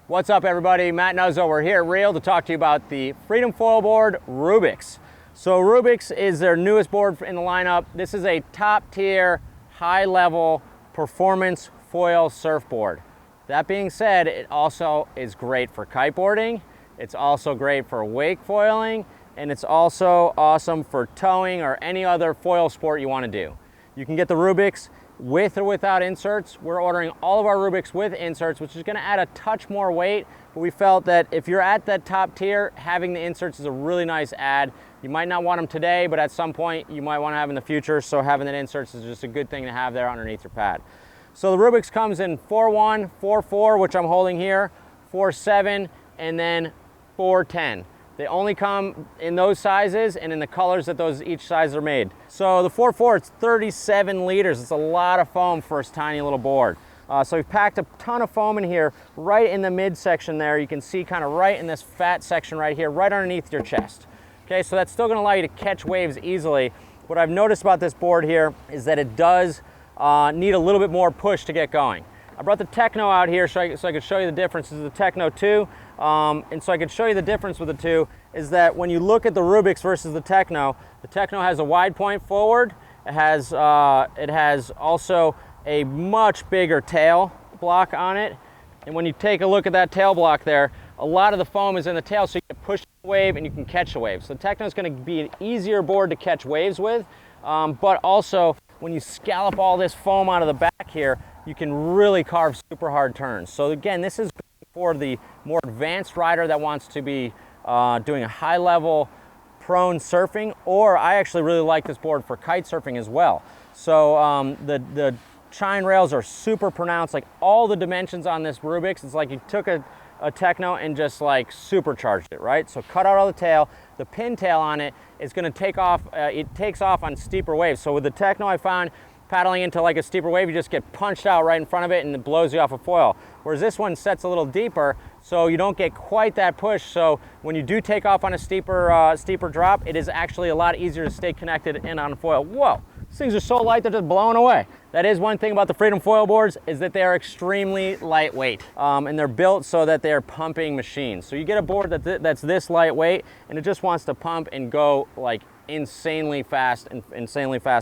What's up, everybody? Matt Nuzzo. We're here at Reel to talk to you about the Freedom Foil board Rubix. So Rubix is their newest board in the lineup. This is a top tier, high level performance foil surfboard. That being said, it also is great for kiteboarding. It's also great for wake foiling, and it's also awesome for towing or any other foil sport you want to do. You can get the Rubix with or without inserts. We're ordering all of our Rubix with inserts, which is going to add a touch more weight, but we felt that if you're at that top tier, having the inserts is a really nice add. You might not want them today, but at some point you might want to have in the future, so having that inserts is just a good thing to have there underneath your pad. So the Rubix comes in 4.1, 4.4, which I'm holding here, 4.7, and then 4.10. They only come in those sizes and in the colors that each size are made. So the 4.4, it's 37 liters. It's a lot of foam for a tiny little board. So we've packed a ton of foam in here, right in the midsection there. You can see kind of right in this fat section right here, right underneath your chest. Okay, so that's still gonna allow you to catch waves easily. What I've noticed about this board here is that it does need a little bit more push to get going. I brought the Techno out here so I could show you the difference. This is the Techno 2, and so I could show you the difference with the two is that when you look at the Rubix versus the Techno has a wide point forward. It has also a much bigger tail block on it, and when you take a look at that tail block there, a lot of the foam is in the tail, so you can push the wave and you can catch a wave. So the Techno is going to be an easier board to catch waves with, but also when you scallop all this foam out of the back here, you can really carve super hard turns. So again, this is for the more advanced rider that wants to be doing a high level prone surfing, or I actually really like this board for kite surfing as well. So the chine rails are super pronounced, like all the dimensions on this Rubix, it's like you took a Techno and just like supercharged it, right? So cut out all the tail. The pintail on it is gonna take off, it takes off on steeper waves. So with the Techno, I found paddling into like a steeper wave, you just get punched out right in front of it and it blows you off a foil. Whereas this one sets a little deeper, so you don't get quite that push. So when you do take off on a steeper drop, it is actually a lot easier to stay connected in on a foil. Whoa, these things are so light they're just blowing away. That is one thing about the Freedom foil boards, is that they are extremely lightweight, and they're built so that they are pumping machines. So you get a board that's this lightweight, and it just wants to pump and go like insanely fast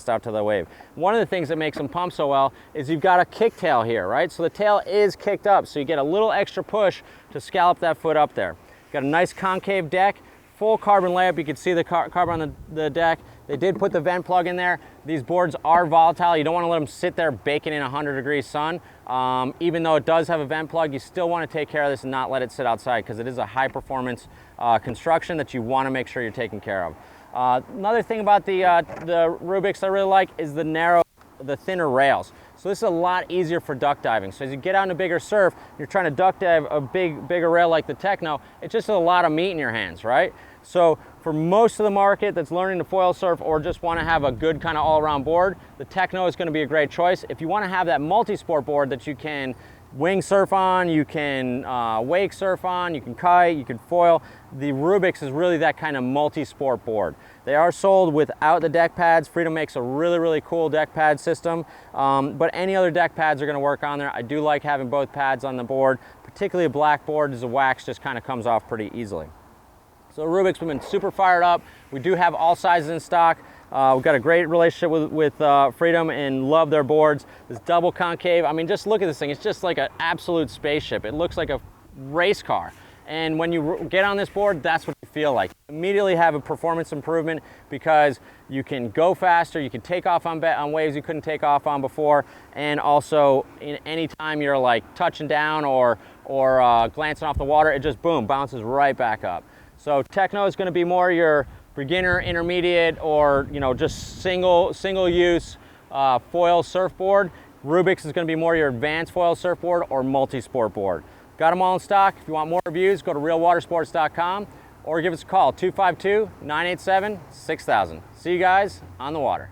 out to the wave. One of the things that makes them pump so well is you've got a kick tail here, right? So the tail is kicked up, so you get a little extra push to scallop that foot up there. Got a nice concave deck, full carbon layup. You can see the carbon on the deck. They did put the vent plug in there. These boards are volatile. You don't want to let them sit there baking in 100-degree sun. Even though it does have a vent plug, you still want to take care of this and not let it sit outside, because it is a high performance construction that you want to make sure you're taking care of. Another thing about the Rubix I really like is the thinner rails. So this is a lot easier for duck diving. So as you get out in a bigger surf, you're trying to duck dive a bigger rail like the Techno, it's just a lot of meat in your hands, right? So for most of the market that's learning to foil surf or just want to have a good kind of all-around board, the Techno is going to be a great choice. If you want to have that multi-sport board that you can wing surf on, you can wake surf on, you can kite, you can foil, the Rubix is really that kind of multi-sport board. They are sold without the deck pads. Freedom makes a really, really cool deck pad system, but any other deck pads are going to work on there. I do like having both pads on the board, particularly a black board, as the wax just kind of comes off pretty easily. So Rubix, we've been super fired up. We do have all sizes in stock. We've got a great relationship with Freedom and love their boards. This double concave, I mean, just look at this thing. It's just like an absolute spaceship. It looks like a race car. And when you get on this board, that's what you feel like. You immediately have a performance improvement because you can go faster, you can take off on waves you couldn't take off on before, and also in any time you're like touching down or glancing off the water, it just boom, bounces right back up. So Techno is going to be more your beginner, intermediate, or just single use foil surfboard. Rubix is going to be more your advanced foil surfboard or multi-sport board. Got them all in stock. If you want more reviews, go to realwatersports.com or give us a call, 252-987-6000. See you guys on the water.